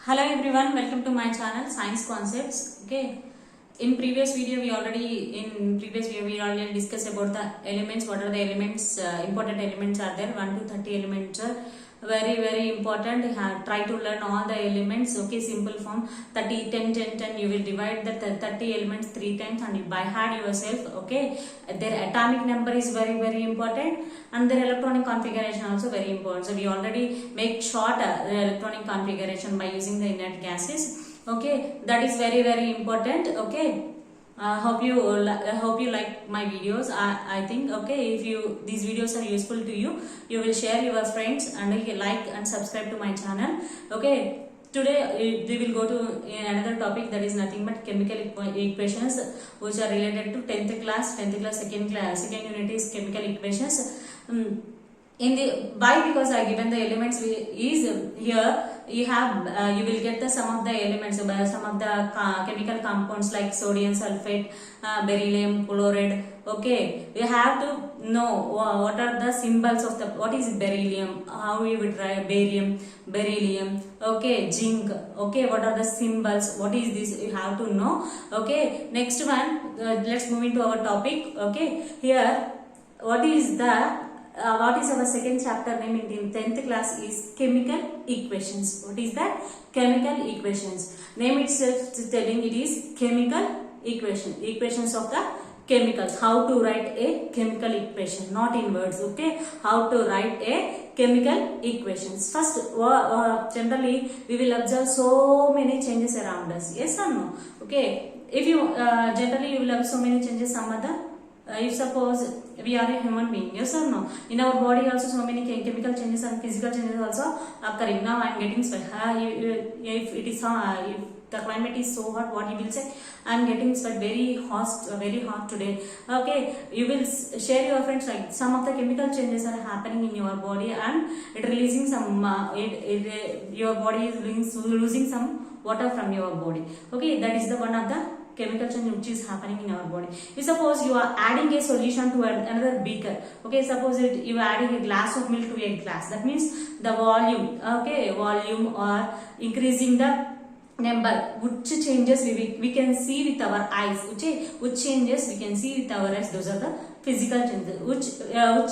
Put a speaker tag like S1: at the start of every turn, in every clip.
S1: Hello everyone, welcome to my channel Science Concepts. Okay, in previous video we already discussed about the elements. What are the elements? Important elements are there. 1 to 30 elements are very important. Try to learn all the elements. Okay, simple form 30 10 10 10. You will divide the 30 elements 3 times and you by heart yourself. Okay, their atomic number is very important and their electronic configuration also very important. So we already make short electronic configuration by using the inert gases. Okay, that is very important. Okay, hope you like my videos. I think okay, if these videos are useful to you, you will share your friends and like and subscribe to my channel. Okay, today we will go to another topic, that is nothing but chemical equations, which are related to 10th class second unit is chemical equations. Because I given the elements is here, you will get the some of the elements, some of the chemical compounds like sodium sulfate, beryllium chloride. Okay, you have to know what are the symbols of what is beryllium, how we would write beryllium. Okay, zinc. Okay, what are the symbols, what is this, you have to know. Okay, next one, let's move into our topic. Okay, here what is our second chapter name in 10th class is chemical equations. What is that? Chemical equations. Name itself is telling it is chemical equations of the chemicals. How to write a chemical equation, not in words. Okay, how to write a chemical equations. First, generally we will observe so many changes around us. Yes or no? Okay, if you generally you will have so many changes. Some other if suppose we are a human being, yes or no, in our body also so many chemical changes and physical changes also occurring. Now I am getting sweat. If it is if the climate is so hot, what you will say? I am getting sweat, very hot today. Okay, you will share your friends like some of the chemical changes are happening in your body and it releasing some your body is losing some water from your body. Okay, that is the one of the chemical change which is happening in our body. If suppose you are adding a solution to another beaker. Okay, suppose you are adding a glass of milk to a glass. That means the volume. Okay, volume or increasing the number. Which changes we can see with our eyes. Which changes we can see with our eyes. Those are the physical changes. Which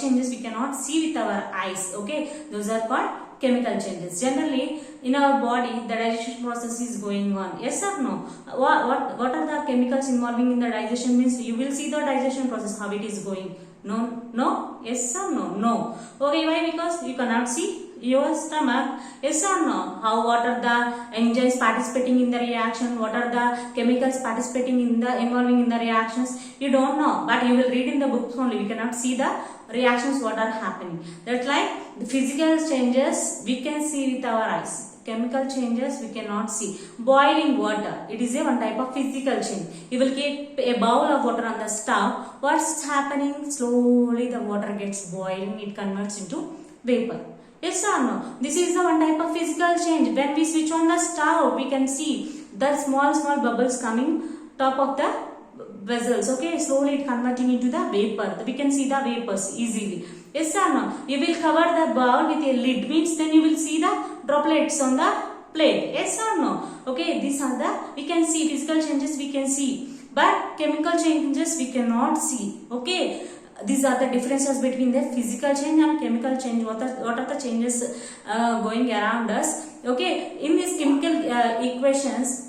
S1: changes we cannot see with our eyes. Okay, those are called chemical changes. Generally in our body the digestion process is going on. Yes or no? What are the chemicals involving in the digestion means you will see the digestion process, how it is going. No? Yes or no? Okay, why? Because you cannot see your stomach. Yes or no? What are the enzymes participating in the reaction, what are the chemicals participating in the involving in the reactions, you don't know, but you will read in the books only. We cannot see the reactions what are happening. That's like the physical changes we can see with our eyes. Chemical changes we cannot see. Boiling water, it is a one type of physical change. You will keep a bowl of water on the stove. What's happening? Slowly the water gets boiling, it converts into vapor. Yes or no? This is the one type of physical change. When we switch on the stove, we can see the small bubbles coming top of the vessels. Okay, slowly it converting into the vapor. We can see the vapors easily. Yes or no? You will cover the bowl with a lid, means then you will see the droplets on the plate. Yes or no? Okay, these are the we can see physical changes we can see, but chemical changes we cannot see. Okay, these are the differences between the physical change and chemical change. What are the changes going around us? Okay, in these chemical equations,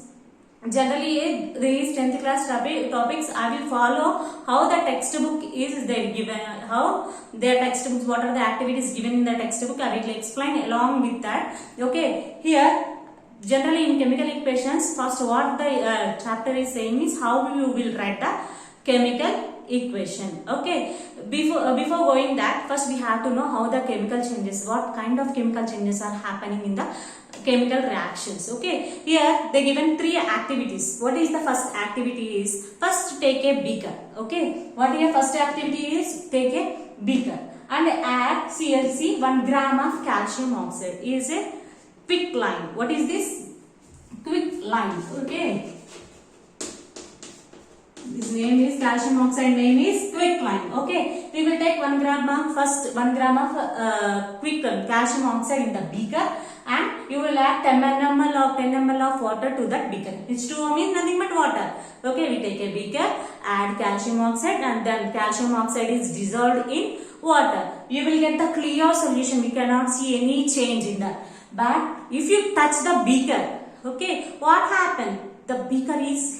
S1: generally these 10th class topics I will follow how the textbook is there given, how their textbooks, what are the activities given in the textbook, I will explain along with that. Okay, here generally in chemical equations, first what the chapter is saying is how you will write the chemical equation. Okay, before going that, first we have to know how the chemical changes, what kind of chemical changes are happening in the chemical reactions. Okay, here they given 3 activities. What is the first activity is, first take a beaker. Okay, what your first activity is, take a beaker and add ClC 1 gram of calcium oxide. Is a quicklime. What is this? Quicklime. Okay, This name is calcium oxide, name is quicklime. Okay, we will take 1 gram of first 1 gram of quicklime, calcium oxide in the beaker, and you will add 10 ml of 10 ml of water to that beaker. H2O means nothing but water. Okay, we take a beaker, add calcium oxide, and then calcium oxide is dissolved in water. You will get the clear solution. We cannot see any change in that. But if you touch the beaker, okay, what happened? The beaker is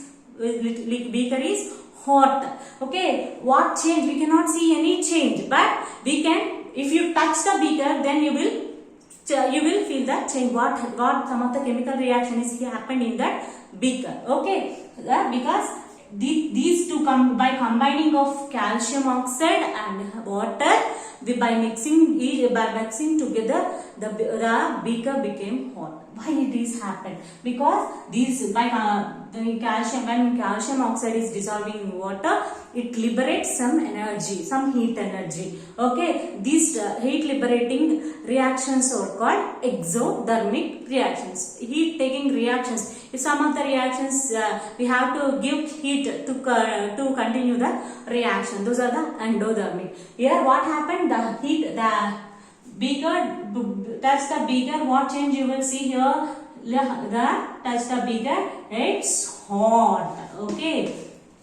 S1: hot. Okay, what change? We cannot see any change, but we can. If you touch the beaker, then you will feel that change. What some of the chemical reaction is happened in that beaker. Okay, because these two by combining of calcium oxide and water, by mixing together, the beaker became hot. Why it is happened? Because these when calcium oxide is dissolving in water, it liberates some energy, some heat energy. Okay, these heat liberating reactions are called exothermic reactions. Heat taking reactions. If some of the reactions we have to give heat to continue the reaction, those are the endothermic. Here what happened? The beaker touch the beaker. What change you will see here? Touch the beaker, it's hot. Okay,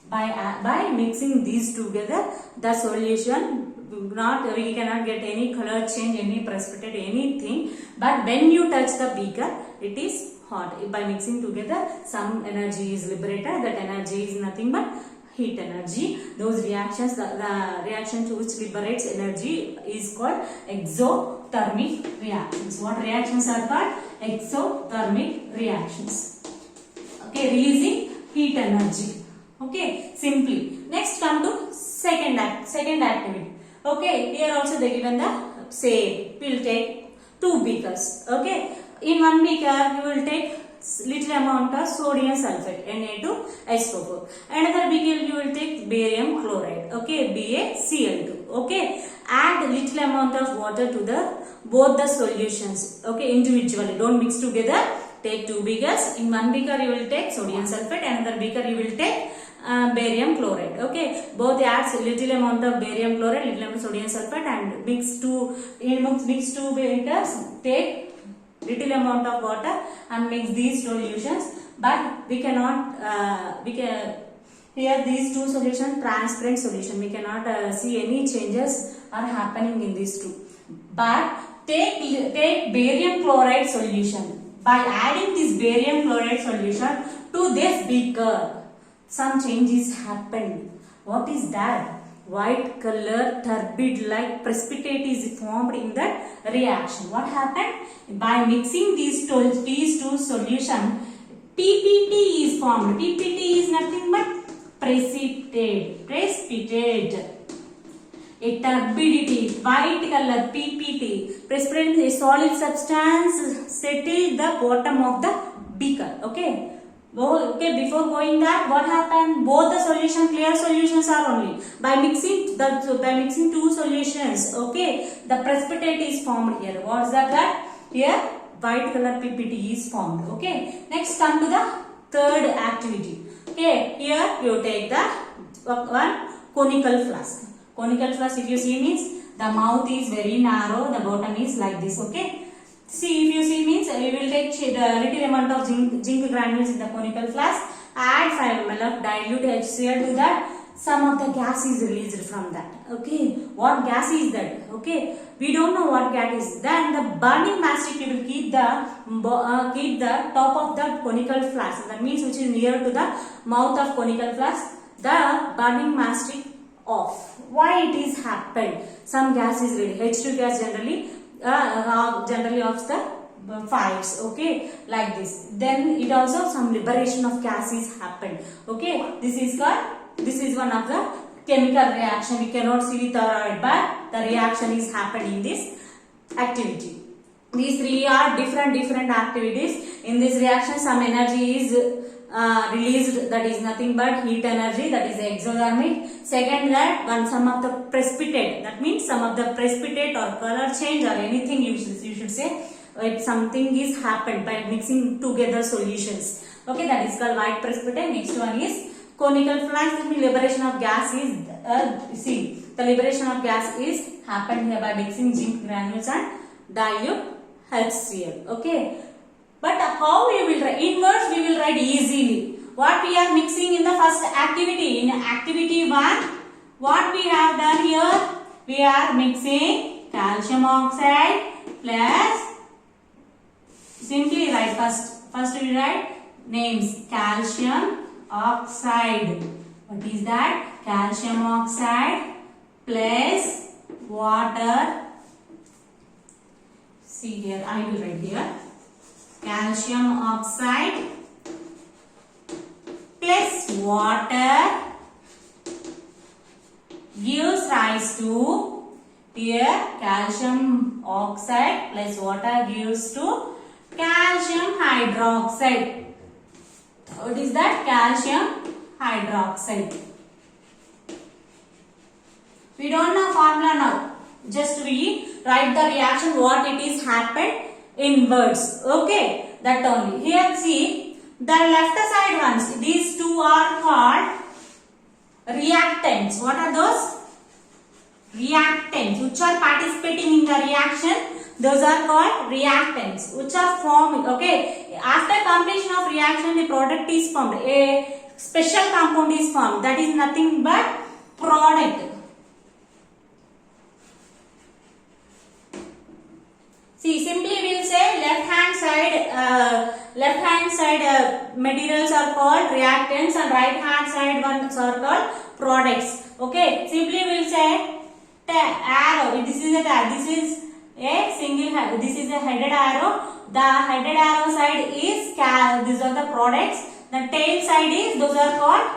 S1: by mixing these together, the solution we cannot get any color change, any precipitate, anything. But when you touch the beaker, it is hot. By mixing together, some energy is liberated. That energy is nothing but heat energy. Those reactions, the reaction to which liberates energy is called exothermic reactions. What reactions are called? Exothermic reactions. Okay, releasing heat energy. Okay, simply. Next come to second activity. Okay, here also they given the same. We will take 2 beakers. Okay, in 1 beaker you will take little amount of sodium sulfate, Na2H4. Another beaker you will take barium chloride. Okay, BaCl2. Okay, add little amount of water to both the solutions. Okay, individually, don't mix together. Take 2 beakers. In 1 beaker you will take sodium sulfate, another beaker you will take barium chloride. Okay, both adds little amount of barium chloride, little amount of sodium sulfate, and mix 2 beakers. Take little amount of water and mix these solutions. But we cannot here these 2 solutions transparent solution. We cannot see any changes are happening in these 2. But take barium chloride solution. By adding this barium chloride solution to this beaker, some changes happened. What is that? White color turbid like precipitate is formed in that reaction. What happened? By mixing these two solutions, PPT is formed. PPT is nothing but precipitate. A turbidity, white color PPT, precipitate is a solid substance settled the bottom of the beaker. Okay. Okay, before going that, what happened? Both the clear solutions are only. By mixing 2 solutions, okay, the precipitate is formed here. What is that? Here, white color PPT is formed. Okay. Next, come to the third activity. Okay, here you take the one conical flask. Conical flask, if you see, means the mouth is very narrow, the bottom is like this. Okay. See, if you see, means we will take the little amount of zinc granules in the conical flask, add 5 ml of dilute HCl to that. Some of the gas is released from that. Okay, what gas is that? Okay, we don't know what gas is. Then the burning mastic, you will keep the top of the conical flask. That means which is near to the mouth of conical flask. The burning mastic off. Why it is happened? Some gas is ready. H2 gas generally of the fires. Okay, like this. Then it also some liberation of gases happened. Okay, this is one of the chemical reaction. We cannot see with our eye, but the reaction is happening in this activity. These 3 are different activities. In this reaction, some energy is released, that is nothing but heat energy, that is exothermic. Second, that some of the precipitate, that means some of the precipitate or color change or anything you should say, if something is happened by mixing together solutions. Okay, that is called white precipitate. Next one is conical flash, the liberation of gas is see, the liberation of gas is happened here by mixing zinc granules and dilute HCl. Okay, but how we will write? In words we will write easily. What we are mixing in the first activity? In activity 1, what we have done here? We are mixing calcium oxide plus, simply write first we write names, calcium oxide. What is that? Calcium oxide plus water. See here, I will write here. Calcium oxide plus water gives rise to, here calcium oxide plus water gives to calcium hydroxide. What is that? Calcium hydroxide. We don't know formula now. Just we write the reaction what it is happened in words. Okay, that only. Here see the left side ones. These two are called reactants. What are those? Reactants which are participating in the reaction. Those are called reactants which are forming. Okay, after completion of reaction the product is formed. A special compound is formed. That is nothing but product. See, simply we will say left hand side materials are called reactants and right hand side ones are called products. Okay, simply we will say arrow. This is a single head. This is a headed arrow. The headed arrow side is these are the products. The tail side is those are called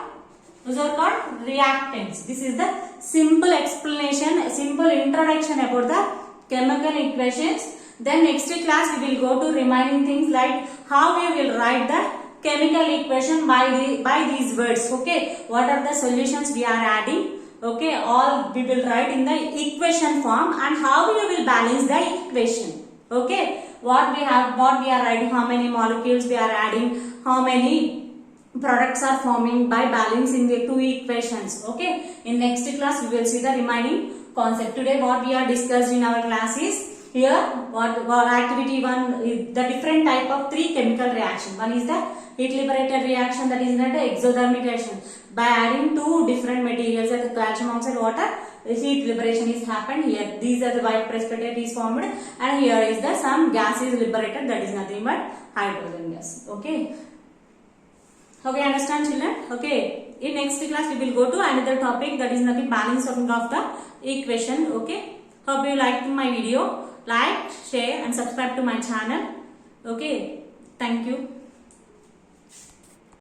S1: reactants. This is the simple explanation, simple introduction about the chemical equations. Then next class we will go to remaining things like how we will write the chemical equation by these words. Okay, what are the solutions we are adding? Okay, all we will write in the equation form and how we will balance the equation. Okay, what we are writing, how many molecules we are adding, how many products are forming by balancing the two equations. Okay, in next class we will see the remaining concept. Today what we are discussed in our class is here what activity 1 is the different type of 3 chemical reaction. One is the heat liberated reaction, that is not exothermic reaction. By adding 2 different materials like the calcium oxide water, the heat liberation is happened here. These are the white precipitate is formed and here is the some gas is liberated, that is nothing but hydrogen gas. Okay. Okay, understand children? Okay. In next class we will go to another topic, that is nothing balancing of the equation. Okay. Hope you liked my video. Like, share and subscribe to my channel. Okay. Thank you.